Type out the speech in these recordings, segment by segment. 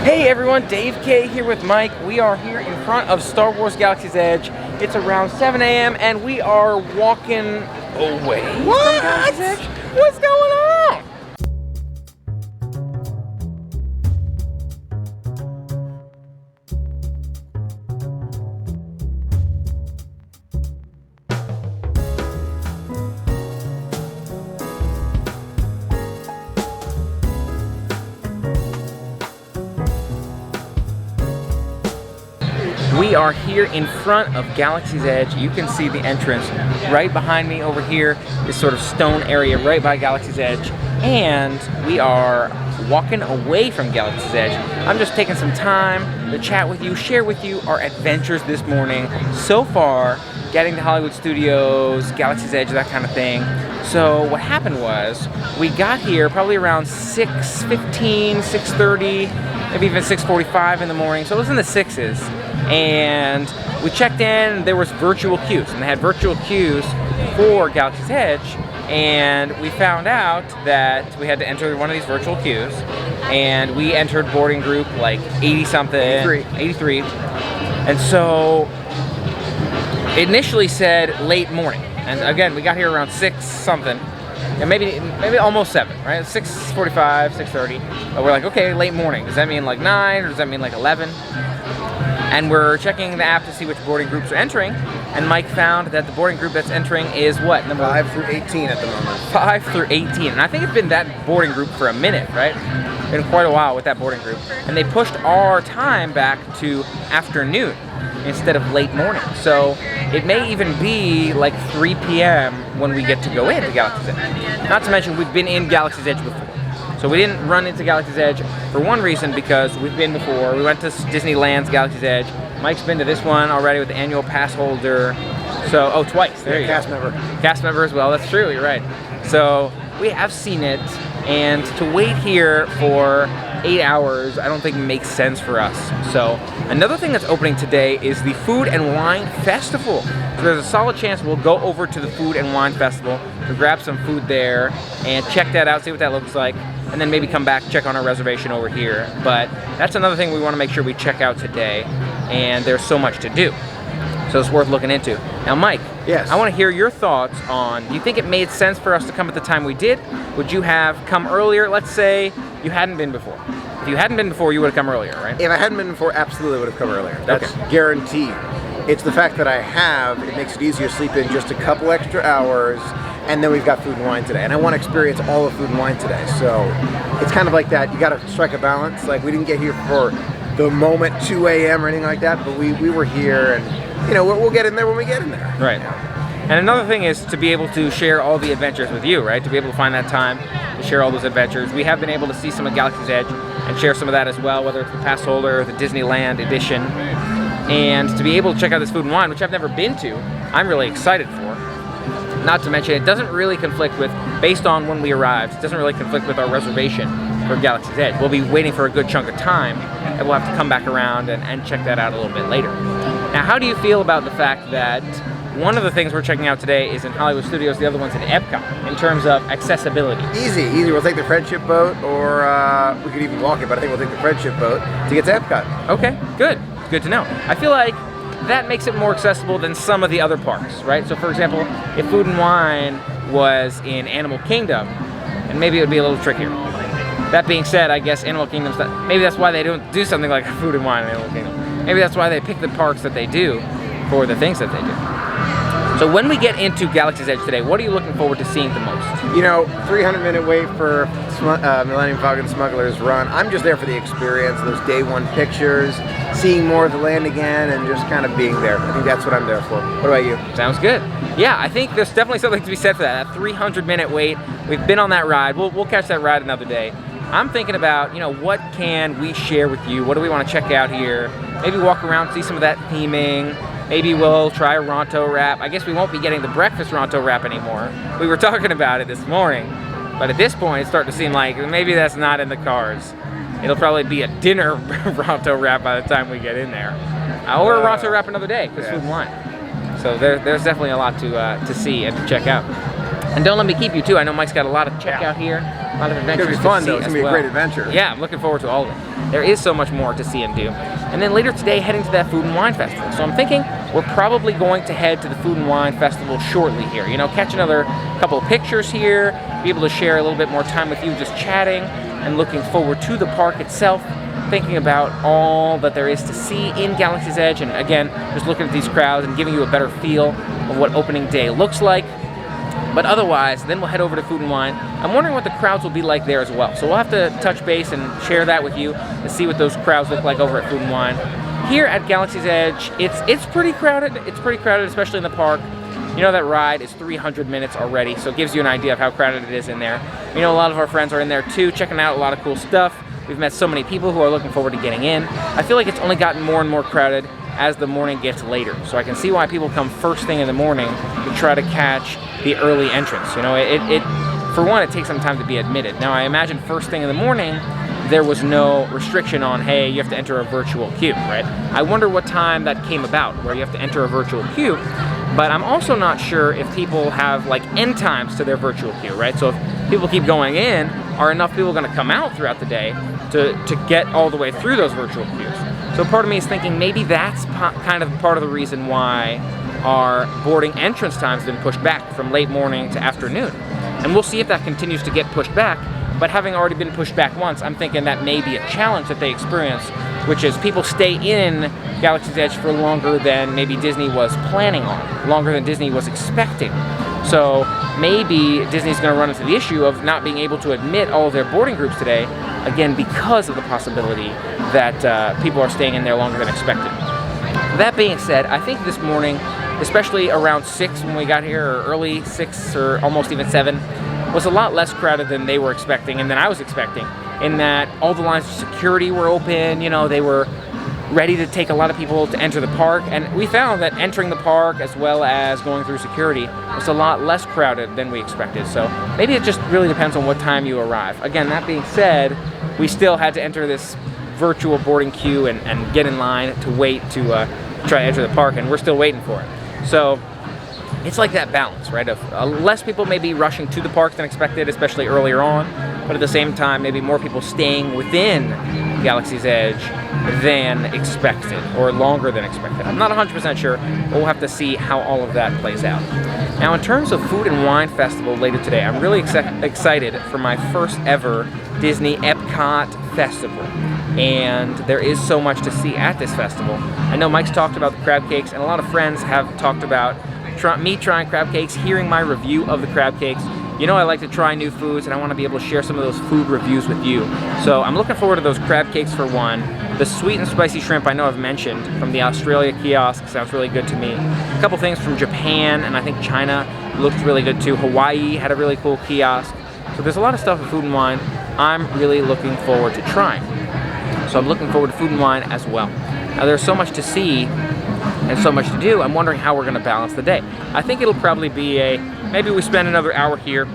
Hey everyone, Dave K here with Mike. We are here in front of Star Wars Galaxy's Edge. It's around 7 a.m. and we are walking away from Galaxy's Edge. What's going on? We are here in front of Galaxy's Edge. You can see the entrance right behind me over here, this sort of stone area right by Galaxy's Edge. And we are walking away from Galaxy's Edge. I'm just taking some time to chat with you, share with you our adventures this morning. So far, getting to Hollywood Studios, Galaxy's Edge, that kind of thing. So what happened was, we got here probably around 6:15, 6:30, maybe even 6:45 in the morning. So it was in the 6s. And we checked in, there was virtual queues, and they had virtual queues for Galaxy's Edge, and we found out that we had to enter one of these virtual queues, and we entered boarding group like 80-something, 83, and so it initially said late morning, and again, we got here around 6-something, and maybe almost 7, right? 6:45, 6:30, but we're like, okay, late morning, does that mean like 9, or does that mean like 11? And we're checking the app to see which boarding groups are entering, and Mike found that the boarding group that's entering is what? Number 5 through 18 at the moment. 5 through 18, and I think it's been that boarding group for a minute, right? Been quite a while with that boarding group, and they pushed our time back to afternoon instead of late morning. So it may even be like 3 p.m. when we get to go into Galaxy's Edge. Not to mention we've been in Galaxy's Edge before. So we didn't run into Galaxy's Edge for one reason, because we've been before. We went to Disneyland's Galaxy's Edge. Mike's been to this one already with the annual pass holder. So, oh, twice. There you go. Cast member. Cast member as well. That's true. You're right. So we have seen it, and to wait here for 8 hours, I don't think makes sense for us. So another thing that's opening today is the Food and Wine Festival. So there's a solid chance we'll go over to the Food and Wine Festival to grab some food there and check that out, see what that looks like, and then maybe come back, check on our reservation over here. But that's another thing we want to make sure we check out today, and there's so much to do. So it's worth looking into. Now, Mike, yes, I want to hear your thoughts on, do you think it made sense for us to come at the time we did? Would you have come earlier? Let's say you hadn't been before. If you hadn't been before, you would have come earlier, right? If I hadn't been before, absolutely would have come earlier. That's okay. Guaranteed. It's the fact that I have, it makes it easier to sleep in just a couple extra hours, and then we've got Food and Wine today. And I want to experience all of Food and Wine today. So it's kind of like that. You got to strike a balance. Like, we didn't get here for the moment 2 a.m. or anything like that, but we were here, and you know, we'll get in there when we get in there. Right. And another thing is to be able to share all the adventures with you, right? To be able to find that time to share all those adventures. We have been able to see some of Galaxy's Edge and share some of that as well, whether it's the pass holder or the Disneyland edition. And to be able to check out this Food and Wine, which I've never been to, I'm really excited for. Not to mention, it doesn't really conflict with, based on when we arrived, it doesn't really conflict with our reservation for Galaxy's Edge. We'll be waiting for a good chunk of time, and we'll have to come back around and check that out a little bit later. Now, how do you feel about the fact that one of the things we're checking out today is in Hollywood Studios, the other one's in Epcot, in terms of accessibility? Easy. We'll take the Friendship boat, or we could even walk it, but I think we'll take the Friendship boat to get to Epcot. Okay, good. Good to know. I feel like that makes it more accessible than some of the other parks, right? So for example, if Food and Wine was in Animal Kingdom, and maybe it would be a little trickier. That being said, I guess Animal Kingdom's maybe that's why they don't do something like Food and Wine in Animal Kingdom. Maybe that's why they pick the parks that they do for the things that they do. So when we get into Galaxy's Edge today, what are you looking forward to seeing the most? You know, 300-minute wait for Millennium Falcon Smuggler's Run. I'm just there for the experience, those day one pictures, seeing more of the land again, and just kind of being there. I think that's what I'm there for. What about you? Sounds good. Yeah, I think there's definitely something to be said for that. That 300-minute wait. We've been on that ride. We'll catch that ride another day. I'm thinking about, you know, what can we share with you? What do we want to check out here? Maybe walk around, see some of that theming. Maybe we'll try a Ronto wrap. I guess we won't be getting the breakfast Ronto wrap anymore. We were talking about it this morning, but at this point it's starting to seem like maybe that's not in the cards. It'll probably be a dinner Ronto wrap by the time we get in there. Or a Ronto wrap another day, because Food and Wine. So there's definitely a lot to see and to check out. And don't let me keep you too. I know Mike's got a lot to check out here. A lot of adventures. It's gonna be fun, to though. see It's as gonna be a well. great adventure. Yeah, I'm looking forward to all of it. There is so much more to see and do. And then later today, heading to that Food and Wine Festival. So I'm thinking we're probably going to head to the Food and Wine Festival shortly here. You know, catch another couple of pictures here, be able to share a little bit more time with you just chatting and looking forward to the park itself, thinking about all that there is to see in Galaxy's Edge, and again, just looking at these crowds and giving you a better feel of what opening day looks like. But otherwise, then we'll head over to Food and Wine. I'm wondering what the crowds will be like there as well. So we'll have to touch base and share that with you to see what those crowds look like over at Food and Wine. Here at Galaxy's Edge, it's pretty crowded. It's pretty crowded, especially in the park. You know, that ride is 300 minutes already, so it gives you an idea of how crowded it is in there. You know, a lot of our friends are in there too, checking out a lot of cool stuff. We've met so many people who are looking forward to getting in. I feel like it's only gotten more and more crowded as the morning gets later. So I can see why people come first thing in the morning to try to catch the early entrance. You know, for one, it takes some time to be admitted. Now, I imagine first thing in the morning, there was no restriction on, hey, you have to enter a virtual queue, right? I wonder what time that came about, where you have to enter a virtual queue. But I'm also not sure if people have like end times to their virtual queue, right? So if people keep going in, are enough people going to come out throughout the day to get all the way through those virtual queues? So part of me is thinking maybe that's kind of part of the reason why our boarding entrance times have been pushed back from late morning to afternoon. And we'll see if that continues to get pushed back. But having already been pushed back once, I'm thinking that may be a challenge that they experience, which is people stay in Galaxy's Edge for longer than maybe Disney was planning on, longer than Disney was expecting. So maybe Disney's going to run into the issue of not being able to admit all of their boarding groups today, again, because of the possibility that people are staying in there longer than expected. That being said, I think this morning, especially around 6 when we got here, or early 6 or almost even 7, was a lot less crowded than they were expecting and than I was expecting, in that all the lines of security were open. You know, they were ready to take a lot of people to enter the park, and we found that entering the park as well as going through security was a lot less crowded than we expected. So maybe it just really depends on what time you arrive. Again, that being said, we still had to enter this virtual boarding queue and get in line to wait to try to enter the park, and we're still waiting for it. So it's like that balance, right? Of less people may be rushing to the park than expected, especially earlier on, but at the same time, maybe more people staying within Galaxy's Edge than expected, or longer than expected. I'm not 100% sure, but we'll have to see how all of that plays out. Now, in terms of Food and Wine Festival later today, I'm really excited for my first ever Disney Epcot Festival. And there is so much to see at this festival. I know Mike's talked about the crab cakes, and a lot of friends have talked about me trying crab cakes, hearing my review of the crab cakes. You know, I like to try new foods, and I want to be able to share some of those food reviews with you. So I'm looking forward to those crab cakes for one. The sweet and spicy shrimp I know I've mentioned from the Australia kiosk sounds really good to me. A couple things from Japan and I think China looked really good too. Hawaii had a really cool kiosk. So there's a lot of stuff at Food and Wine I'm really looking forward to trying. So I'm looking forward to Food and Wine as well. Now there's so much to see and so much to do. I'm wondering how we're going to balance the day. I think it'll probably be maybe we spend another hour here,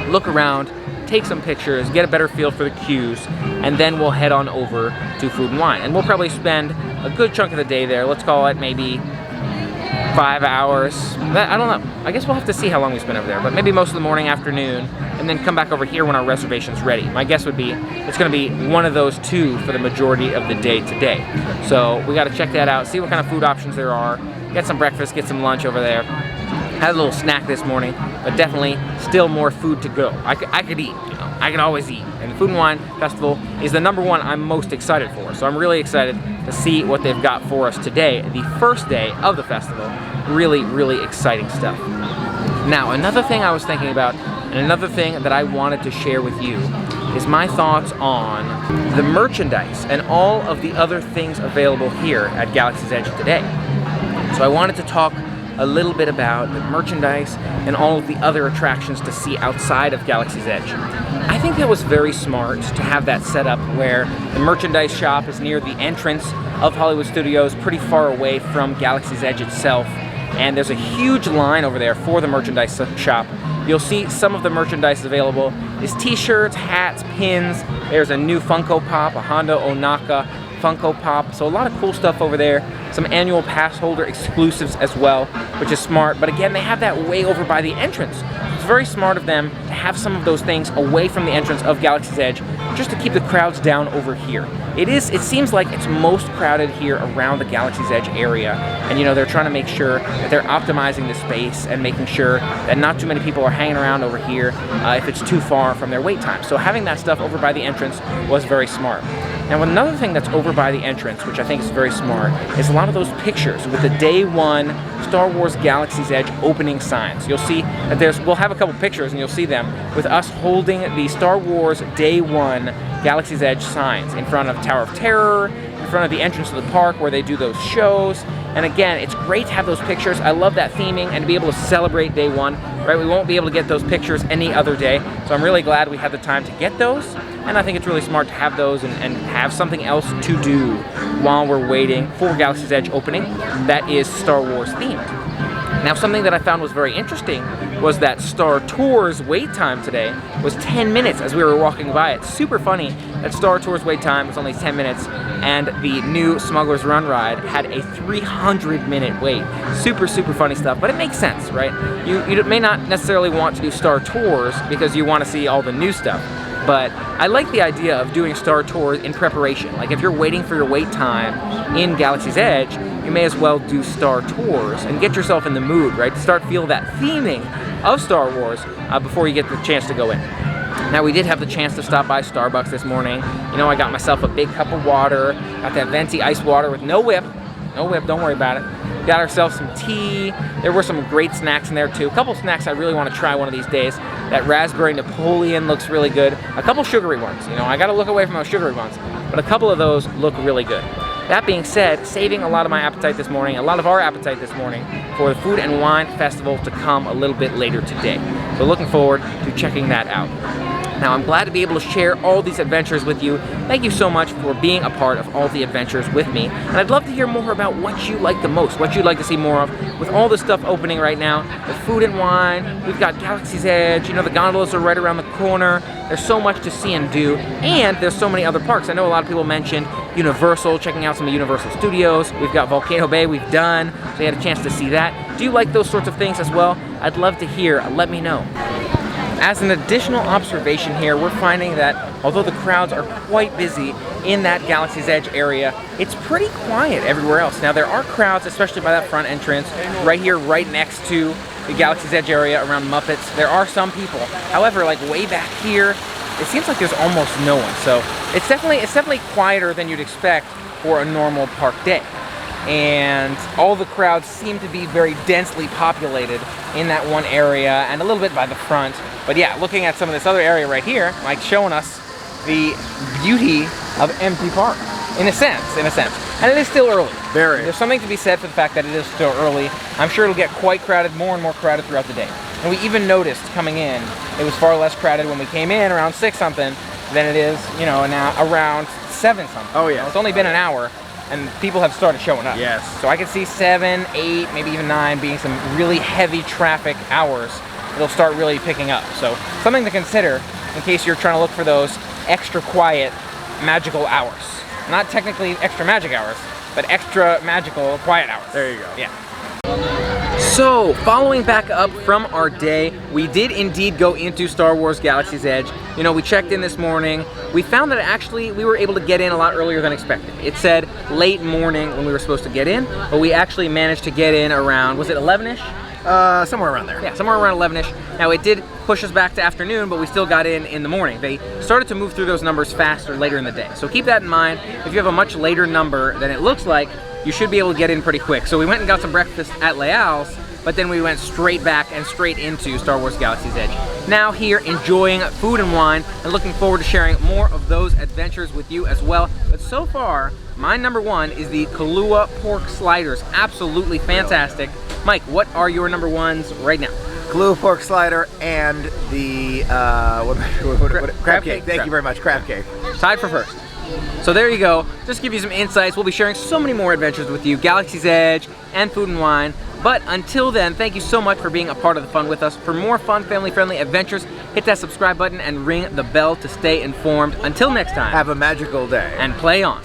look around, take some pictures, get a better feel for the queues, and then we'll head on over to Food and Wine. And we'll probably spend a good chunk of the day there. Let's call it maybe 5 hours. I don't know. I guess we'll have to see how long we spend over there, but maybe most of the morning, afternoon, and then come back over here when our reservation's ready. My guess would be it's going to be one of those two for the majority of the day today. So we got to check that out, see what kind of food options there are, get some breakfast, get some lunch over there. Had a little snack this morning, but definitely still more food to go. I could eat, you know, I can always eat. And the Food and Wine Festival is the #1 I'm most excited for. So I'm really excited to see what they've got for us today, the first day of the festival. Really, really exciting stuff. Now, another thing I was thinking about, and another thing that I wanted to share with you, is my thoughts on the merchandise and all of the other things available here at Galaxy's Edge today. So I wanted to talk a little bit about the merchandise and all of the other attractions to see outside of Galaxy's Edge. I think it was very smart to have that set up where the merchandise shop is near the entrance of Hollywood Studios, pretty far away from Galaxy's Edge itself. And there's a huge line over there for the merchandise shop. You'll see some of the merchandise available is t-shirts, hats, pins. There's a new Funko Pop, a Hondo Onaka Funko Pop. So a lot of cool stuff over there. Some annual pass holder exclusives as well, which is smart. But again, they have that way over by the entrance. It's very smart of them to have some of those things away from the entrance of Galaxy's Edge, just to keep the crowds down over here. It seems like it's most crowded here around the Galaxy's Edge area, and you know, they're trying to make sure that they're optimizing the space and making sure that not too many people are hanging around over here if it's too far from their wait time. So having that stuff over by the entrance was very smart. Now, another thing that's over by the entrance, which I think is very smart, is a lot of those pictures with the Day 1 Star Wars Galaxy's Edge opening signs. You'll see that we'll have a couple pictures and you'll see them with us holding the Star Wars Day 1 Galaxy's Edge signs in front of Tower of Terror, in front of the entrance to the park where they do those shows. And again, it's great to have those pictures. I love that theming and to be able to celebrate Day 1, right? We won't be able to get those pictures any other day. So I'm really glad we had the time to get those. And I think it's really smart to have those and have something else to do while we're waiting for Galaxy's Edge opening that is Star Wars themed. Now, something that I found was very interesting was that Star Tours wait time today was 10 minutes as we were walking by it. Super funny that Star Tours wait time was only 10 minutes and the new Smuggler's Run ride had a 300-minute wait. Super, super funny stuff, but it makes sense, right? You may not necessarily want to do Star Tours because you want to see all the new stuff. But I like the idea of doing Star Tours in preparation. Like if you're waiting for your wait time in Galaxy's Edge, you may as well do Star Tours and get yourself in the mood, right? To start feel that theming of Star Wars before you get the chance to go in. Now, we did have the chance to stop by Starbucks this morning. You know, I got myself a big cup of water, got that venti ice water with no whip. No whip, don't worry about it. Got ourselves some tea. There were some great snacks in there too. A couple snacks I really want to try one of these days. That raspberry Napoleon looks really good. A couple sugary ones. You know, I got to look away from those sugary ones, but a couple of those look really good. That being said, saving a lot of my appetite this morning, a lot of our appetite this morning for the Food and Wine Festival to come a little bit later today. So looking forward to checking that out. Now, I'm glad to be able to share all these adventures with you. Thank you so much for being a part of all the adventures with me. And I'd love to hear more about what you like the most, what you'd like to see more of. With all the stuff opening right now, the Food and Wine, we've got Galaxy's Edge, you know, the gondolas are right around the corner. There's so much to see and do, and there's so many other parks. I know a lot of people mentioned Universal, checking out some of Universal Studios. We've got Volcano Bay, we've done, so you had a chance to see that. Do you like those sorts of things as well? I'd love to hear, let me know. As an additional observation here, we're finding that although the crowds are quite busy in that Galaxy's Edge area, it's pretty quiet everywhere else. Now, there are crowds, especially by that front entrance, right here, right next to the Galaxy's Edge area around Muppets. There are some people. However, like way back here, it seems like there's almost no one. So it's definitely quieter than you'd expect for a normal park day. And all the crowds seem to be very densely populated in that one area and a little bit by the front. But yeah, looking at some of this other area right here, Mike's showing us the beauty of empty park, in a sense. And it is still early. Very. There's something to be said for the fact that it is still early. I'm sure it'll get quite crowded, more and more crowded throughout the day. And we even noticed coming in, it was far less crowded when we came in around 6 something than it is, you know, now around 7 something. Oh yeah. You know, it's only been an hour and people have started showing up. Yes. So I can see 7, 8, maybe even 9 being some really heavy traffic hours. It'll start really picking up. So something to consider in case you're trying to look for those extra quiet magical hours. Not technically extra magic hours, but extra magical quiet hours. There you go. Yeah. So, following back up from our day, we did indeed go into Star Wars Galaxy's Edge. You know, we checked in this morning. We found that actually we were able to get in a lot earlier than expected. It said late morning when we were supposed to get in, but we actually managed to get in around, was it 11-ish? Somewhere around there. Yeah, somewhere around 11-ish. Now, it did push us back to afternoon, but we still got in the morning. They started to move through those numbers faster later in the day. So keep that in mind. If you have a much later number than it looks like, you should be able to get in pretty quick. So we went and got some breakfast at Leal's, but then we went straight back and straight into Star Wars Galaxy's Edge. Now here, enjoying Food and Wine, and looking forward to sharing more of those adventures with you as well. But so far, my number one is the Kahlua pork sliders. Absolutely fantastic. Mike, what are your number ones right now? Kahlua pork slider and the crab cake. Thank you very much, crab cake. Tied for first. So there you go. Just to give you some insights. We'll be sharing so many more adventures with you, Galaxy's Edge and Food and Wine. But until then, thank you so much for being a part of the fun with us. For more fun, family-friendly adventures, hit that subscribe button and ring the bell to stay informed. Until next time, have a magical day. And play on.